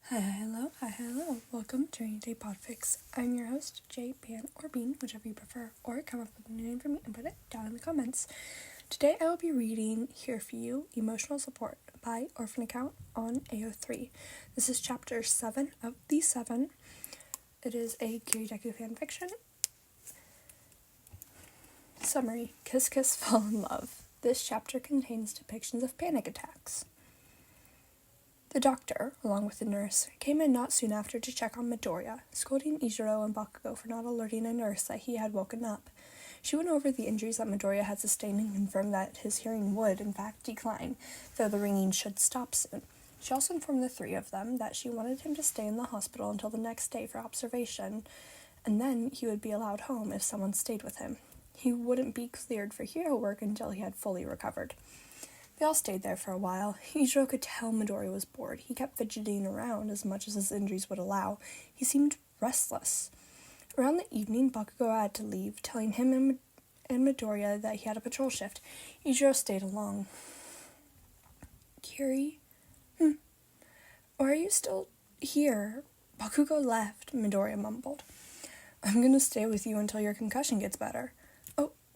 Hi, hello. Welcome to Rainy Day Podfic. I'm your host, Jay, Pan, or Bean, whichever you prefer, or come up with a new name for me and put it down in the comments. Today I will be reading Here For You, Emotional Support by Orphan Account on AO3. This is chapter 7 of the 7. It is a Kirishima fanfiction. Summary: Kiss Kiss Fall in Love. This chapter contains depictions of panic attacks. The doctor, along with the nurse, came in not soon after to check on Midoriya, scolding Eijirou and Bakugou for not alerting a nurse that he had woken up. She went over the injuries that Midoriya had sustained and confirmed that his hearing would, in fact, decline, though the ringing should stop soon. She also informed the three of them that she wanted him to stay in the hospital until the next day for observation, and then he would be allowed home if someone stayed with him. He wouldn't be cleared for hero work until he had fully recovered. They all stayed there for a while. Eijirou could tell Midoriya was bored. He kept fidgeting around as much as his injuries would allow. He seemed restless. Around the evening, Bakugou had to leave, telling him and Midoriya that he had a patrol shift. Eijirou stayed along. Kiri? Why are you still here? Bakugou left, Midoriya mumbled. I'm gonna stay with you until your concussion gets better.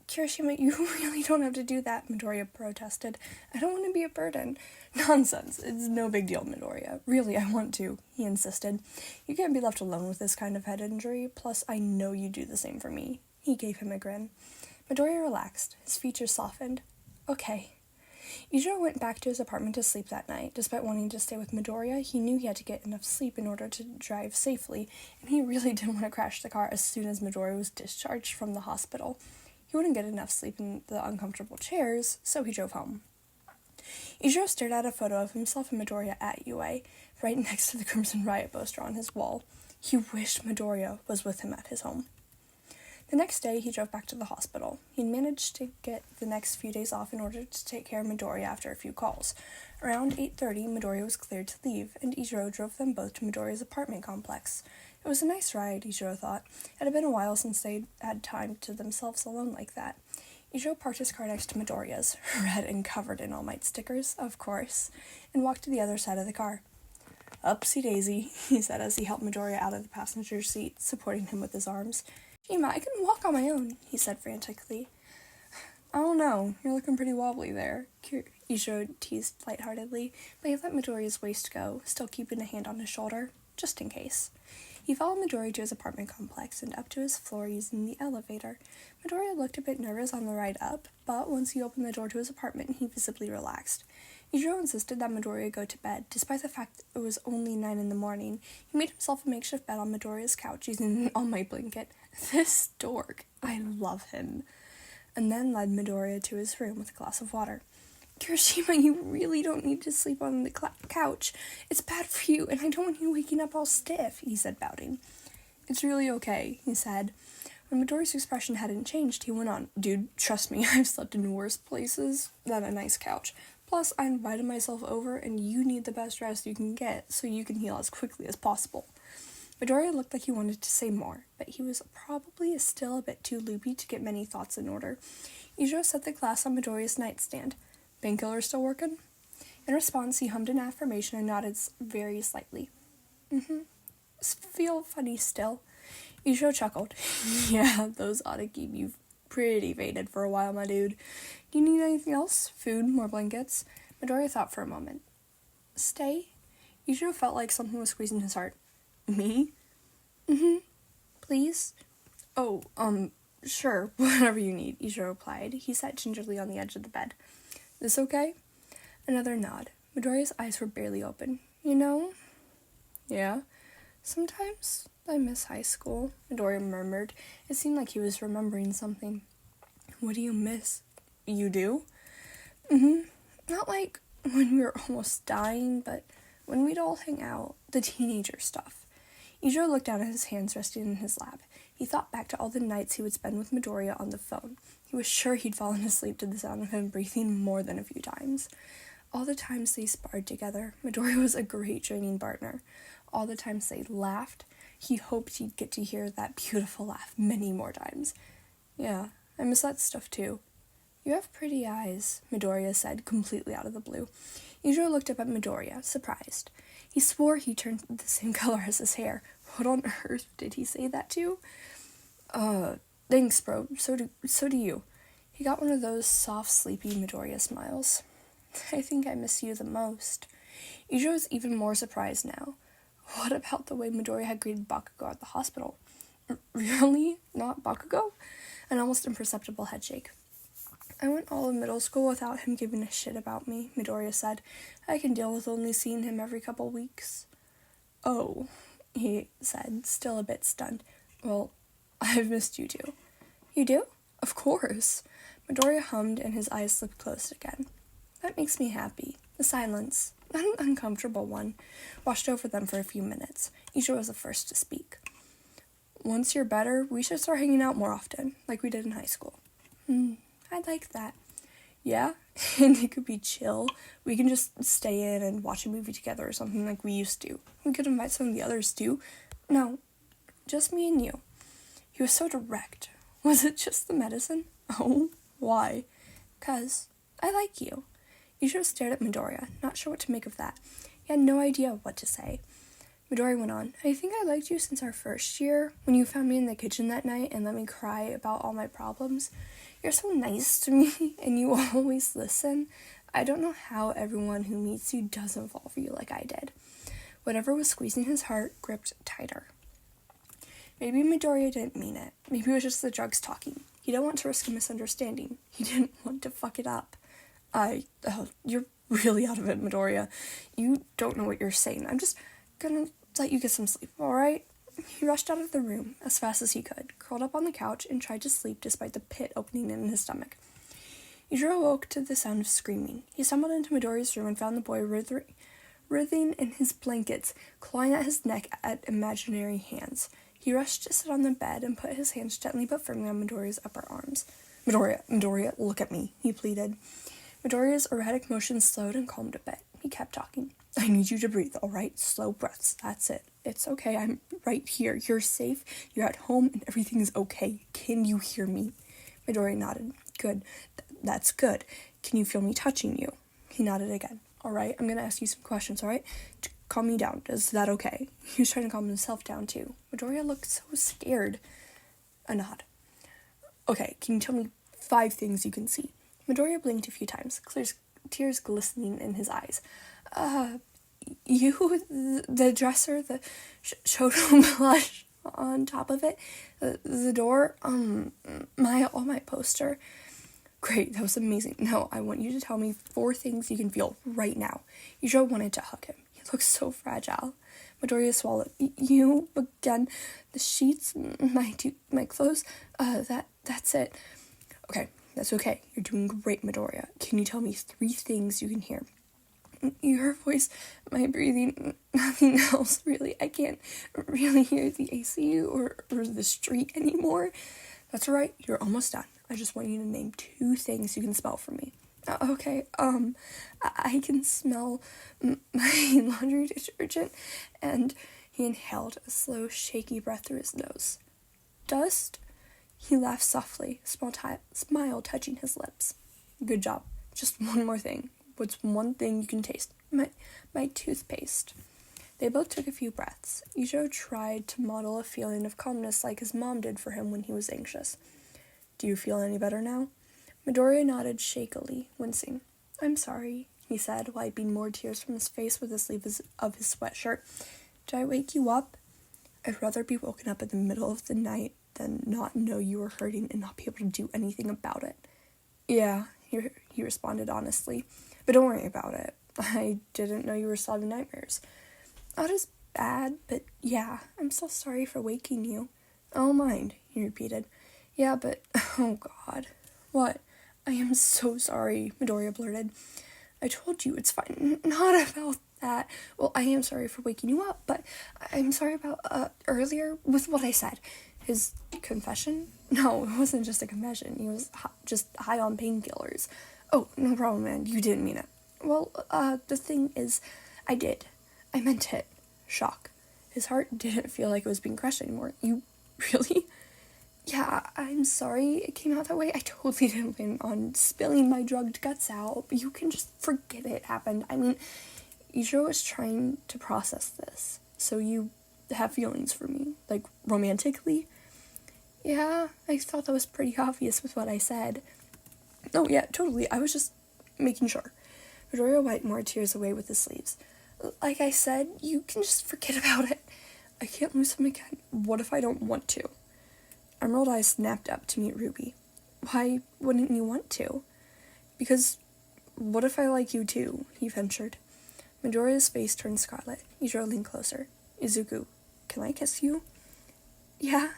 Kirishima, you really don't have to do that, Midoriya protested. I don't want to be a burden. Nonsense. It's no big deal, Midoriya. Really, I want to, he insisted. You can't be left alone with this kind of head injury, plus I know you do the same for me. He gave him a grin. Midoriya relaxed. His features softened. Okay. Eijirou went back to his apartment to sleep that night. Despite wanting to stay with Midoriya, he knew he had to get enough sleep in order to drive safely, and he really didn't want to crash the car as soon as Midoriya was discharged from the hospital. He wouldn't get enough sleep in the uncomfortable chairs, so he drove home. Eijirou stared at a photo of himself and Midoriya at UA, right next to the Crimson Riot poster on his wall. He wished Midoriya was with him at his home. The next day, he drove back to the hospital. He'd managed to get the next few days off in order to take care of Midoriya after a few calls. Around 8:30, Midoriya was cleared to leave, and Eijirou drove them both to Midoriya's apartment complex. It was a nice ride, Eijirou thought. It had been a while since they'd had time to themselves alone like that. Eijirou parked his car next to Midoriya's, red and covered in All Might stickers, of course, and walked to the other side of the car. Upsy-daisy, he said as he helped Midoriya out of the passenger seat, supporting him with his arms. Shima, I can walk on my own, he said frantically. I don't know, you're looking pretty wobbly there, Eijirou teased lightheartedly, but he let Midoriya's waist go, still keeping a hand on his shoulder, just in case. He followed Midoriya to his apartment complex and up to his floor using the elevator. Midoriya looked a bit nervous on the ride up, but once he opened the door to his apartment, he visibly relaxed. Eijirou insisted that Midoriya go to bed, despite the fact that it was only 9 a.m. He made himself a makeshift bed on Midoriya's couch using an all-might blanket. This dork. I love him. And then led Midoriya to his room with a glass of water. Kirishima, you really don't need to sleep on the couch. It's bad for you, and I don't want you waking up all stiff, he said, pouting. It's really okay, he said. When Midoriya's expression hadn't changed, he went on, Dude, trust me, I've slept in worse places than a nice couch. Plus, I invited myself over, and you need the best rest you can get, so you can heal as quickly as possible. Midoriya looked like he wanted to say more, but he was probably still a bit too loopy to get many thoughts in order. Eijirou set the glass on Midoriya's nightstand. Painkiller still working? In response, he hummed an affirmation and nodded very slightly. Feel funny still. Eijirou chuckled. Yeah, those ought to keep you pretty faded for a while, my dude. Do you need anything else? Food? More blankets? Midoriya thought for a moment. Stay? Eijirou felt like something was squeezing his heart. Me? Please? Oh, sure, whatever you need, Eijirou replied. He sat gingerly on the edge of the bed. This okay? Another nod. Midoriya's eyes were barely open. You know? Yeah? Sometimes I miss high school, Midoriya murmured. It seemed like he was remembering something. What do you miss? You do? Not like when we were almost dying, but when we'd all hang out, the teenager stuff. Eijirou looked down at his hands resting in his lap. He thought back to all the nights he would spend with Midoriya on the phone. He was sure he'd fallen asleep to the sound of him breathing more than a few times. All the times they sparred together, Midoriya was a great training partner. All the times they laughed, he hoped he'd get to hear that beautiful laugh many more times. Yeah, I miss that stuff too. You have pretty eyes, Midoriya said, completely out of the blue. Eijirou looked up at Midoriya, surprised. He swore he turned the same color as his hair. What on earth did he say that to? Thanks, bro. So do you. He got one of those soft, sleepy Midoriya smiles. I think I miss you the most. Eijirou was even more surprised now. What about the way Midoriya had greeted Bakugou at the hospital? Really? Not Bakugou? An almost imperceptible headshake. I went all of middle school without him giving a shit about me, Midoriya said. I can deal with only seeing him every couple weeks. Oh, he said, still a bit stunned. Well, I've missed you too. You do? Of course. Midoriya hummed and his eyes slipped closed again. That makes me happy. The silence, an uncomfortable one, washed over them for a few minutes. Izuku was the first to speak. Once you're better, we should start hanging out more often, like we did in high school. I'd like that. Yeah? And it could be chill. We can just stay in and watch a movie together or something like we used to. We could invite some of the others too. No, just me and you. He was so direct. Was it just the medicine? Oh, why? 'Cause I like you. Izuku stared at Midoriya, not sure what to make of that. He had no idea what to say. Midoriya went on, I think I liked you since our first year, when you found me in the kitchen that night and let me cry about all my problems. You're so nice to me, and you always listen. I don't know how everyone who meets you doesn't fall for you like I did. Whatever was squeezing his heart gripped tighter. Maybe Midoriya didn't mean it. Maybe it was just the drugs talking. He didn't want to risk a misunderstanding. He didn't want to fuck it up. You're really out of it, Midoriya. You don't know what you're saying. I'm just gonna let you get some sleep, alright? He rushed out of the room as fast as he could, curled up on the couch, and tried to sleep despite the pit opening in his stomach. Eijirou awoke to the sound of screaming. He stumbled into Midoriya's room and found the boy writhing in his blankets, clawing at his neck at imaginary hands. He rushed to sit on the bed and put his hands gently but firmly on Midoriya's upper arms. Midoriya, look at me, he pleaded. Midoriya's erratic motions slowed and calmed a bit. He kept talking. I need you to breathe, alright? Slow breaths, that's it. It's okay, I'm right here. You're safe, you're at home, and everything is okay. Can you hear me? Midoriya nodded. Good. That's good. Can you feel me touching you? He nodded again. Alright, I'm gonna ask you some questions, alright? Calm me down. Is that okay? He was trying to calm himself down, too. Midoriya looked so scared. A nod. Okay, can you tell me 5 things you can see? Midoriya blinked a few times, tears glistening in his eyes. The dresser, the Shouto blush on top of it, the door, all my poster. Great, that was amazing. No, I want you to tell me 4 things you can feel right now. Eijirou wanted to hug him. He looked so fragile. Midoriya swallowed. You, again, the sheets, my clothes, that's it. Okay, that's okay. You're doing great, Midoriya. Can you tell me 3 things you can hear? Your voice, my breathing, nothing else, really. I can't really hear the AC or the street anymore. That's right, you're almost done. I just want you to name 2 things you can smell for me. Okay, I can smell my laundry detergent, and he inhaled a slow, shaky breath through his nose. Dust? He laughed softly, smile touching his lips. Good job. Just one more thing. What's one thing you can taste? My toothpaste. They both took a few breaths. Eijirou tried to model a feeling of calmness like his mom did for him when he was anxious. Do you feel any better now? Midoriya nodded shakily, wincing. I'm sorry, he said, wiping more tears from his face with the sleeves of his sweatshirt. Did I wake you up? I'd rather be woken up in the middle of the night than not know you were hurting and not be able to do anything about it. Yeah, he responded honestly. But don't worry about it. I didn't know you were still having nightmares. Not as bad, but yeah, I'm so sorry for waking you. I don't mind, he repeated. Yeah, but, oh God. What? I am so sorry, Midoriya blurted. I told you, it's fine. Not about that. Well, I am sorry for waking you up, but I'm sorry about, earlier with what I said. His confession? No, it wasn't just a confession. He was just high on painkillers. Oh, no problem, man. You didn't mean it. Well, the thing is, I did. I meant it. Shock. His heart didn't feel like it was being crushed anymore. You really? Yeah, I'm sorry it came out that way. I totally didn't plan on spilling my drugged guts out, but you can just forget it happened. I mean, Eijirou is trying to process this, so you have feelings for me, like, romantically? Yeah, I thought that was pretty obvious with what I said. Oh, yeah, totally, I was just making sure. Midoriya wiped more tears away with his sleeves. Like I said, you can just forget about it. I can't lose him again. What if I don't want to? Emerald Eyes snapped up to meet Ruby. Why wouldn't you want to? Because what if I like you too? He ventured. Midoriya's face turned scarlet. Eijirou leaned closer. Izuku, can I kiss you? Yeah.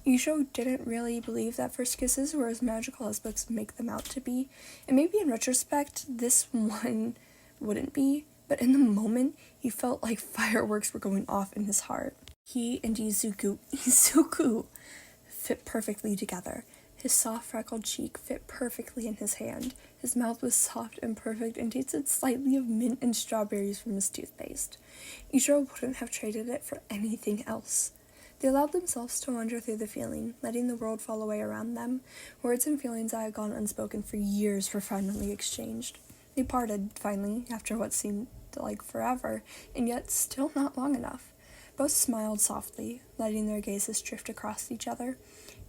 Eijirou didn't really believe that first kisses were as magical as books make them out to be, and maybe in retrospect, this one wouldn't be, but in the moment, he felt like fireworks were going off in his heart. He and Izuku fit perfectly together. His soft, freckled cheek fit perfectly in his hand. His mouth was soft and perfect and tasted slightly of mint and strawberries from his toothpaste. Eijirou wouldn't have traded it for anything else. They allowed themselves to wander through the feeling, letting the world fall away around them. Words and feelings that had gone unspoken for years were finally exchanged. They parted, finally, after what seemed like forever, and yet still not long enough. Both smiled softly, letting their gazes drift across each other.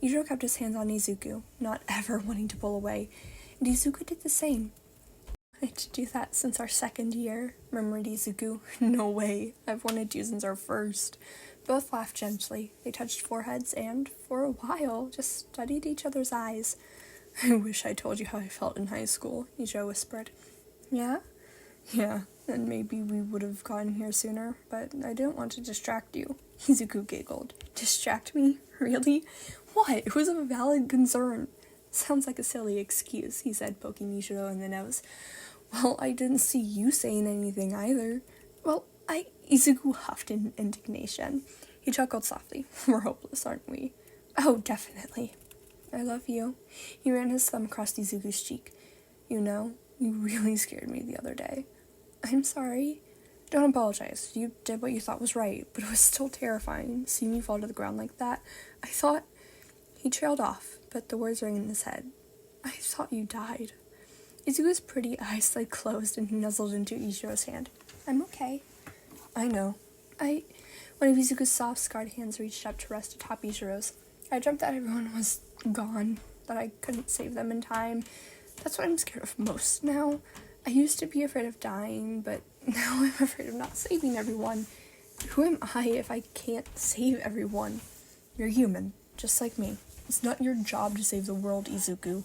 Eijirou kept his hands on Izuku, not ever wanting to pull away, and Izuku did the same. I wanted to do that since our second year, murmured Izuku. No way, I've wanted to since our first. Both laughed gently. They touched foreheads and, for a while, just studied each other's eyes. I wish I told you how I felt in high school, Eijirou whispered. Yeah? Yeah, and maybe we would have gotten here sooner, but I didn't want to distract you. Izuku giggled. Distract me? Really? What? It was a valid concern. Sounds like a silly excuse, he said, poking Eijirou in the nose. Well, I didn't see you saying anything either. Well, Izuku huffed in indignation. He chuckled softly. We're hopeless, aren't we? Oh, definitely. I love you. He ran his thumb across Izuku's cheek. You know, you really scared me the other day. I'm sorry. Don't apologize. You did what you thought was right, but it was still terrifying, seeing you fall to the ground like that. I thought... He trailed off, but the words rang in his head. I thought you died. Izuku's pretty eyes slid closed and he nuzzled into Eijirou's hand. I'm okay. I know. One of Izuku's soft, scarred hands reached up to rest atop Eijirou's. I dreamt that everyone was gone, that I couldn't save them in time. That's what I'm scared of most now. I used to be afraid of dying, but now I'm afraid of not saving everyone. Who am I if I can't save everyone? You're human, just like me. It's not your job to save the world, Izuku.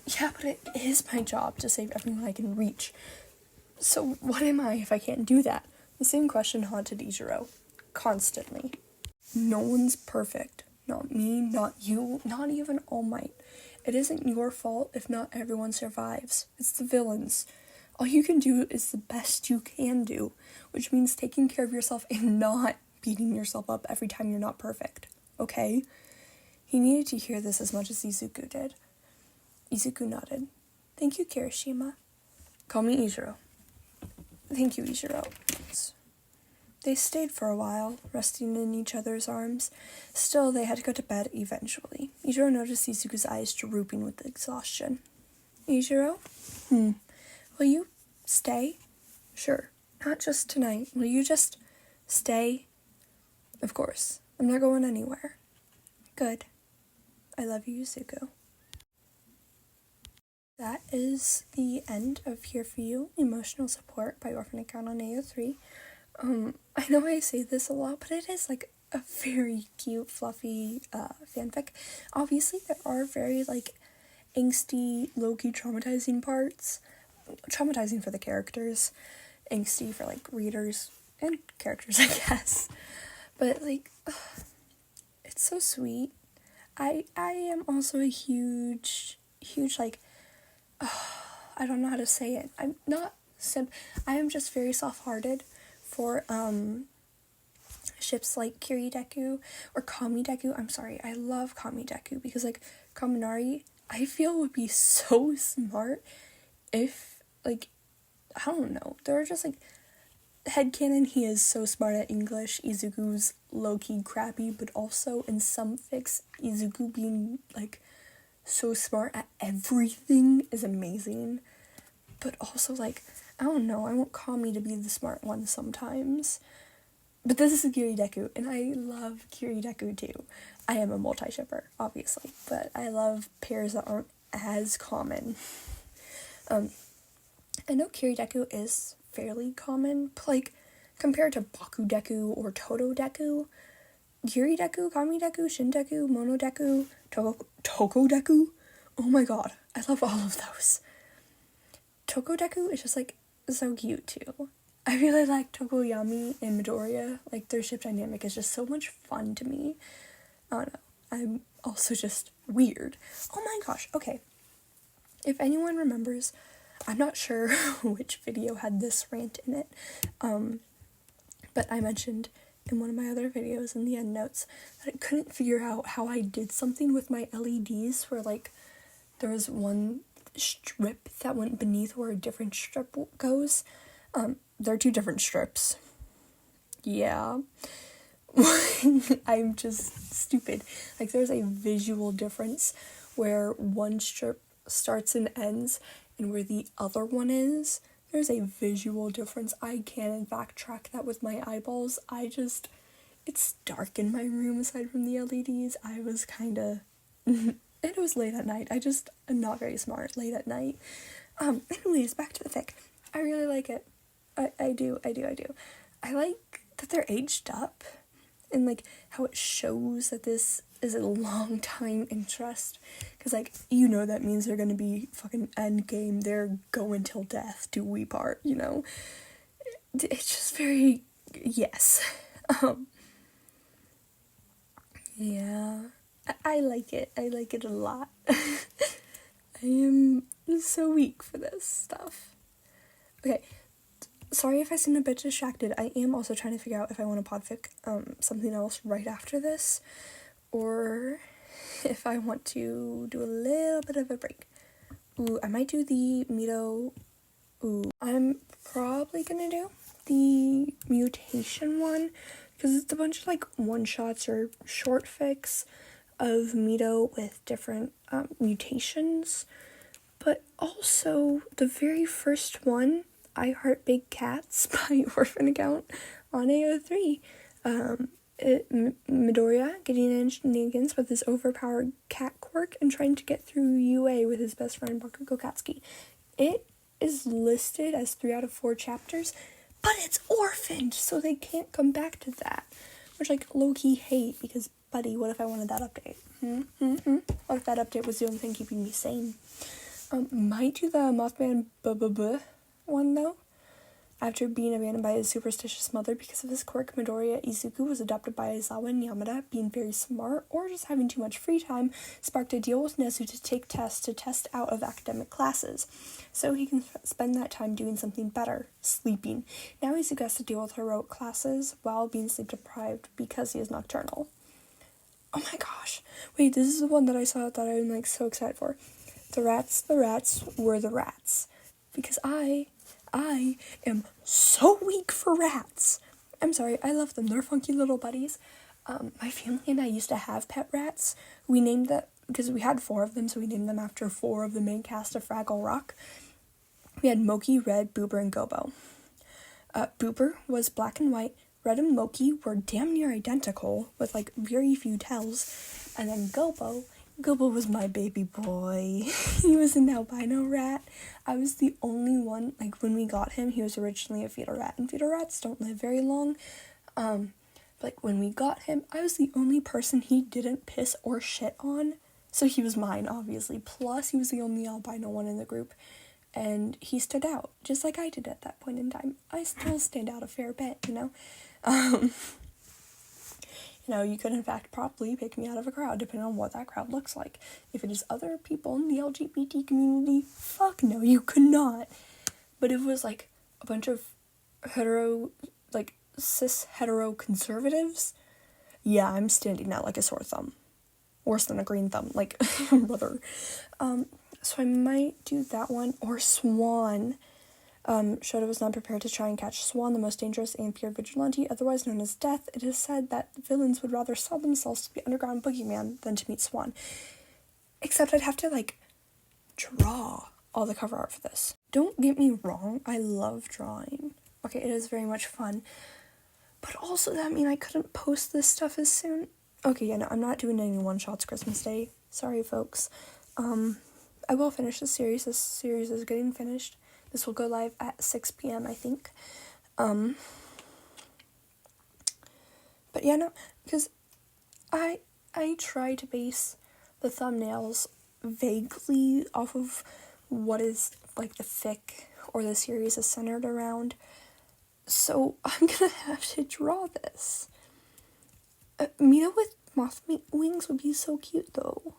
Yeah, but it is my job to save everyone I can reach. So what am I if I can't do that? The same question haunted Eijirou. Constantly. No one's perfect. Not me, not you, not even All Might. It isn't your fault if not everyone survives. It's the villains. All you can do is the best you can do, which means taking care of yourself and not beating yourself up every time you're not perfect. Okay? He needed to hear this as much as Izuku did. Izuku nodded. Thank you, Kirishima. Call me Eijirou. Thank you, Eijirou. They stayed for a while, resting in each other's arms. Still, they had to go to bed eventually. Eijirou noticed Izuku's eyes drooping with exhaustion. Eijirou? Will you stay? Sure. Not just tonight. Will you just stay? Of course. I'm not going anywhere. Good. I love you, Izuku. That is the end of Here For You, Emotional Support by Orphan Account on AO3. I know I say this a lot, but it is like a very cute, fluffy fanfic. Obviously, there are very like angsty, low-key traumatizing parts. Traumatizing for the characters, angsty for like readers and characters, I guess. But like, it's so sweet. I am also a huge like, I don't know how to say it. I'm not I am just very soft-hearted for ships like Kirideku or Kamideku. I'm sorry, I love Kamideku because like Kaminari, I feel would be so smart if like, I don't know, they're just like headcanon, he is so smart at English. Izuku's low-key crappy, but also in some fics, Izuku being, like, so smart at everything is amazing. But also, like, I don't know, I won't call me to be the smart one sometimes. But this is a Kirideku, and I love Kirideku too. I am a multi-shipper, obviously, but I love pairs that aren't as common. I know Kirideku is fairly common, but, like, compared to Bakudeku or Tododeku, Kirideku, Kamideku, Shindeku, Monodeku, Tokodeku, oh my god, I love all of those. Tokodeku is just, like, so cute too. I really like Tokoyami and Midoriya. Like, their ship dynamic is just so much fun to me. I don't know. I'm also just weird. Oh my gosh, okay. If anyone remembers, I'm not sure which video had this rant in it, but I mentioned in one of my other videos in the end notes that I couldn't figure out how I did something with my LEDs where, like, there was one strip that went beneath where a different strip goes. They're two different strips. Yeah. I'm just stupid. Like, there's a visual difference where one strip starts and ends and where the other one is. There's a visual difference. I can, in fact, track that with my eyeballs. It's dark in my room aside from the LEDs. I was kinda... it was late at night. I'm not very smart late at night. Anyways, back to the fic. I really like it. I do. I like that they're aged up and, like, how it shows that this is a long time interest. Because, like, you know that means they're gonna be fucking endgame. They're going till death do we part, you know? It's just very... yes. Yeah. I like it. I like it a lot. I am so weak for this stuff. Okay. Sorry if I seem a bit distracted. I am also trying to figure out if I want to podfic something else right after this, or if I want to do a little bit of a break. Ooh, I might do the Mito. Ooh, I'm probably gonna do the mutation one, because it's a bunch of, like, one-shots or short fics of Mito with different mutations, but also the very first one, I Heart Big Cats by Orphan Account on AO3. Midoriya getting in shenanigans with his overpowered cat quirk and trying to get through UA with his best friend Bakugou Katsuki. It is listed as 3 out of 4 chapters, but it's orphaned, so they can't come back to that. Which, like, low-key hate, because, buddy, what if I wanted that update? What if that update was the only thing keeping me sane? Might do the Mothman one, though. After being abandoned by his superstitious mother because of his quirk, Midoriya Izuku was adopted by Aizawa and Yamada. Being very smart, or just having too much free time, sparked a deal with Nezu to take tests to test out of academic classes, so he can spend that time doing something better, sleeping. Now Izuku has to deal with heroic classes while being sleep-deprived because he is nocturnal. Oh my gosh. Wait, this is the one that I saw that I'm, like, so excited for. The rats were the rats. Because I am so weak for rats. I'm sorry, I love them. They're funky little buddies. My family and I used to have pet rats. We named them, because we had 4 of them, so we named them after 4 of the main cast of Fraggle Rock. We had Moki, Red, Boober, and Gobo. Boober was black and white. Red and Moki were damn near identical, with, like, very few tells. And then Gobo was my baby boy. He was an albino rat. I was the only one, like, when we got him, he was originally a fetal rat, and fetal rats don't live very long. Like, when we got him, I was the only person he didn't piss or shit on, so he was mine, obviously. Plus, he was the only albino one in the group, and he stood out, just like I did at that point in time. I still stand out a fair bit, you know? You know, you could, in fact, probably pick me out of a crowd, depending on what that crowd looks like. If it is other people in the LGBT community, fuck no, you could not. But if it was, like, a bunch of cis-hetero conservatives, yeah, I'm standing out like a sore thumb. Worse than a green thumb, like, brother. So I might do that one, or Swan. Shouto was not prepared to try and catch Swan, the most dangerous and pure vigilante, otherwise known as Death. It is said that villains would rather sell themselves to the underground boogeyman than to meet Swan. Except I'd have to, like, draw all the cover art for this. Don't get me wrong, I love drawing. Okay, it is very much fun. But also that mean I couldn't post this stuff as soon. Okay, yeah, no, I'm not doing any one-shots Christmas Day. Sorry, folks. I will finish this series. This series is getting finished. This will go live at 6 p.m., I think. But yeah, no, because I try to base the thumbnails vaguely off of what is, like, the fic or the series is centered around. So I'm gonna have to draw this. Mina with moth wings would be so cute, though.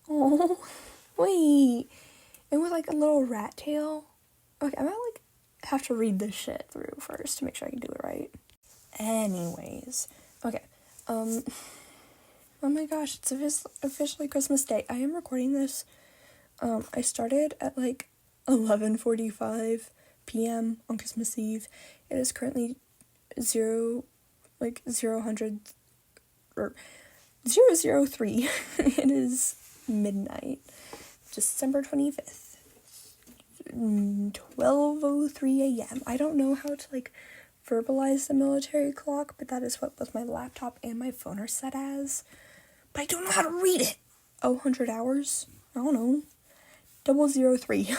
Oh, wait. And with, like, a little rat tail. Okay, I might, like, have to read this shit through first to make sure I can do it right. Anyways. Okay. Oh my gosh, it's officially Christmas Day. I am recording this. I started at, like, 11:45 p.m. on Christmas Eve. It is currently 0:03. It is midnight, December 25th, 12:03 a.m. I don't know how to, like, verbalize the military clock, but that is what both my laptop and my phone are set as. But I don't know how to read it. 100 hours? I don't know. 003.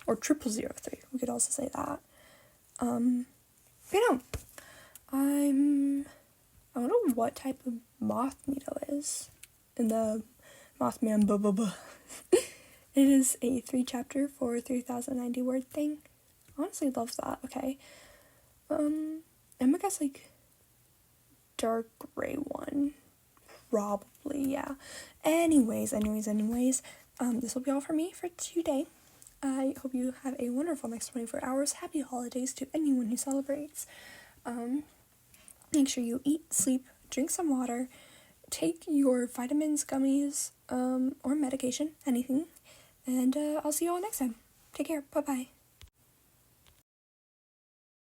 Or 0003. We could also say that. You know, I don't know what type of moth Mito is in the Mothman blah. It is a 3-chapter for 3,090 word thing. Honestly love that. Okay. I'm gonna guess, like, dark gray one. Probably, yeah. Anyways, this will be all for me for today. I hope you have a wonderful next 24 hours. Happy holidays to anyone who celebrates. Make sure you eat, sleep, drink some water, take your vitamins, gummies, or medication, anything. And I'll see you all next time. Take care. Bye-bye.